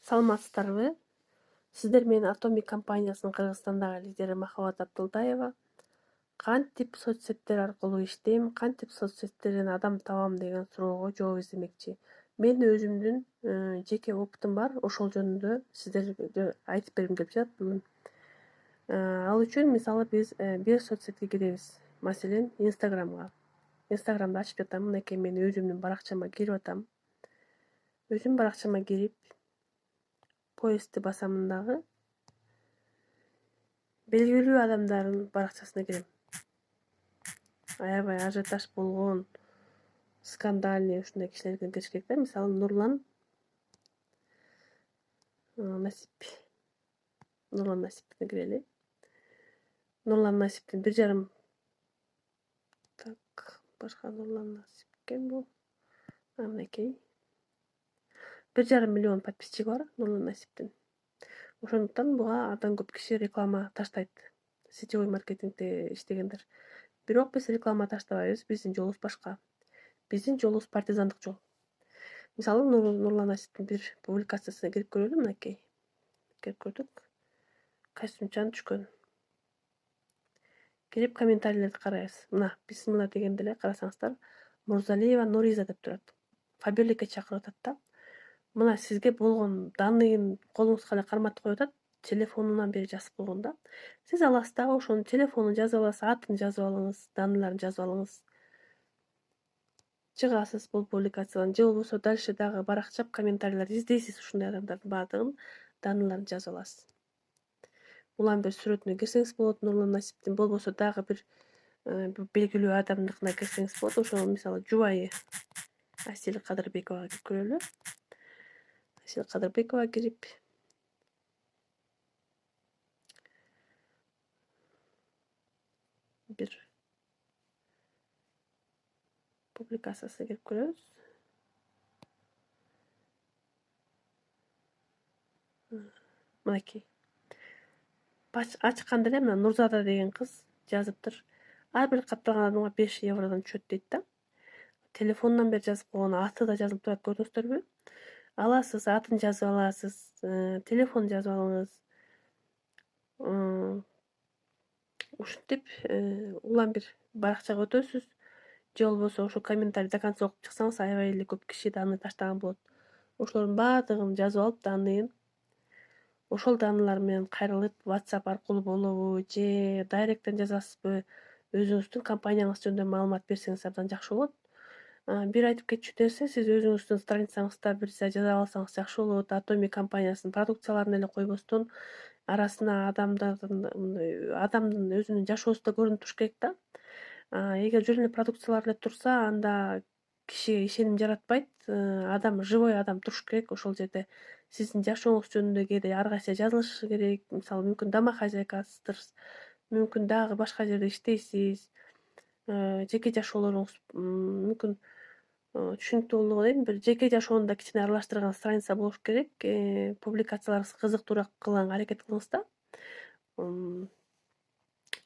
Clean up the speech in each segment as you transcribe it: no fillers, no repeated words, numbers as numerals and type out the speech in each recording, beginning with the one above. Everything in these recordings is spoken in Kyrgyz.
Саламатсыздарбы? Сиздер менен Atomic компаниясынын Кыргызстандагы лидери Махабат Абдулдаева кантип соцсеттер аркылуу иштейм, кантип соцсеттерден адам табам деген суроого жооп издемекчи. Менин өзүмдүн жеке опытым бар, ошол жөнүндө сиздерге айтып бергим келип жатат бүгүн. Ал үчүн мисалы биз бир соцсетке киребиз, маселен Instagramга. Instagramды ачып жатам, мынакей мен өзүмдүн баракчама кирип атам. Өзүмдүн баракчама кирип поисти басам, дагы белгилүү адамдардын баракчасына кирем. Аябай ажиотаж болгон, скандальный ушундай кишилерден кириш керек да. Мисалы Нурлан Насиптен кирели. Нурлан Насиптин 1,5 башка Нурлан Насип кем бул? Мынакей 1,5 миллион подписчиги бар Нурлан Насиптин. Ошондуктан буга абдан көп киши реклама таштайт. Сетевой маркетингде иштегендер. Бирок биз реклама таштабайбыз, биздин жолубуз башка. Биздин жолубуз партизандык жол. Мисалы Нурлан Насиптин бир публикациясына кирип көрөлү, мынакей. Кирип көрдүк. Костюмчан түшкөн. Кирип комментарийлерди карайбыз. Мына бисмилла дегенде эле карасаңыздар, Мурзалиева Нуриза деп турат. Фаберликке чакырып атат да. Мына сизге болгон данныйын колуңузга эле карматып коюп атат, телефонунан бери жазып койгон да. Сиз аласыз дагы ошонун телефонун жазып аласыз, атын жазып алыңыз, данныйларын жазып алыңыз. Чыгасыз бул публикациядан, же болбосо дальше дагы баракчап комментарийлерди издейсиз, ушундай адамдардын баардыгын данныйларын жазып аласыз. Улам бир сүрөтүнө кирсеңиз болот, Нурлан Насиптин, болбосо дагы бир белгилүү адамдыкына кирсеңиз болот. Ошол мисалы жубайы Асель Кадырбековага кирип көрөлү. Асель Кадырбекова кирип бир публикациясына кирип көрөбүз. Мынакей. Ачканда эле мына Нурзада деген кыз жазыптыр. Ар бир катталган адамга 5 евродон түшөт дейт да. Телефонунан бери жазып койгон, аты да жазылып турат, көрдүңүздөрбү? Аласыз, атын жазып аласыз, телефон жазып алыңыз. Ушинтип улам бир баракчага өтөсүз. Же болбосо ошо комментарий до конца окуп чыксаңыз, аябай эле көп киши данный таштаган болот. Ошолордун баардыгын жазып алып, данныйын ошол данныйлар менен кайрылып, WhatsApp аркылуу болобу, же дайректтен жазасызбы, өзүңүздүн компанияңыз жөнүндө маалымат берсеңиз абдан жакшы болот. Бир айтып кетчү нерсе, сиз өзүңүздүн страницаңызда бир нерсе жаза алсаңыз жакшы болот. Atomic компаниясынын продукцияларын эле койбостон, арасына адамдын өзүнүн жашоосу да көрүнүп туруш керек да. Эгер жөн эле продукциялар эле турса, анда кишиге ишеним жаратпайт. Адам, живой адам туруш керек ошол жерде. Сиздин жашооңуз жөнүндө кээде ар кайсы жазылышы керек. Мисалы, мүмкүн домохозяйкасыздыр, мүмкүн дагы башка жерде иштейсиз. Жеке жашоолоруңуз мүмкүн түшүнүктүү болду дейм. Бир жеке жашоону да кичине аралаштырган страница болуш керек. Публикацияларыңыз кызыктуураак кылганга аракет кылыңыз да.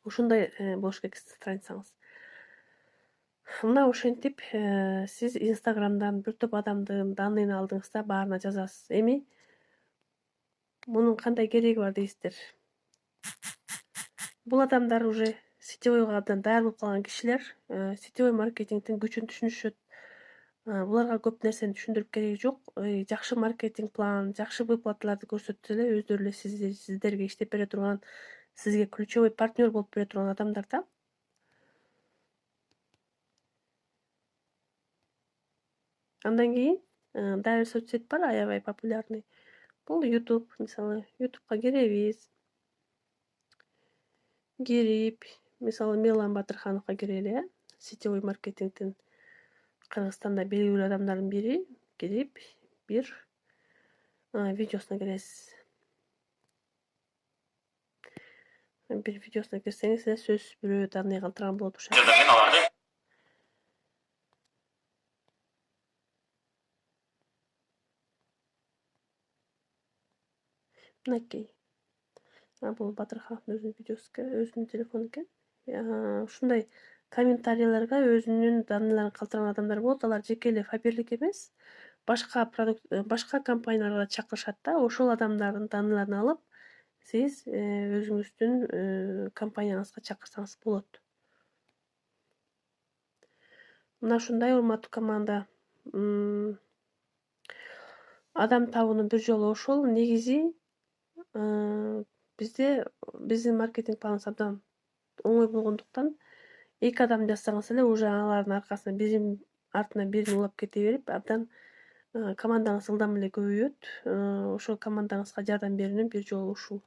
Ушундай болуш керек страницаңыз. Мына ошентип сиз Instagramдан бир топ адамдын данныйын алдыңыз да баарына жазасыз. Эми мунун кандай кереги бар дейсиздер? Бул адамдар уже сетевойго абдан даяр болуп калган кишилер, сетевой маркетингдин күчүн түшүнүшөт. Буларга көп нерсени түшүндүрүп кереги жок. Жакшы маркетинг план, жакшы выплаталарды көрсөтсө эле өздөрү эле сиздерге иштеп бере турган, сизге ключевой партнер болуп бере турган адамдар да. Андан кийин дагы бир соцсет бар, аябай популярный. Бул YouTube. Мисалы, YouTubeга киребиз. Кирип, мисалы, Мелан Батырхановго кирели, сетевой маркетингдин Кыргызстанда белгилүү адамдардын бири. Кирип, бир видеосуна киресиз. Бир видеосуна кирсеңиз эле сөзсүз бирөө данный калтырган болот ошо. Мынакей. Бул Батырхановдун өзүнүн видеосу экен, өзүнүн телефону экен. Ушундай комментарийлерге өзүнүн данныйларын калтырган адамдар болот. Алар жеке эле фаберлик эмес. башка компанияларга чакырышат да, ошол адамдардын данныйларын алып, сиз өзүңүздүн компанияңызга чакырсаңыз болот. Мына ушундай урматтуу команда. Адам табууну бир жолу ошол. Негизи биздин маркетинг планыбыз абдан оңой болгондуктан 2 адам жазсаңыз эле уже алардын аркасынан биринин артынан бирин улап кете берип, абдан командаңыз ылдам эле көбөйөт. Ошол командаңызга жардам берүүнүн бир жолу ушул.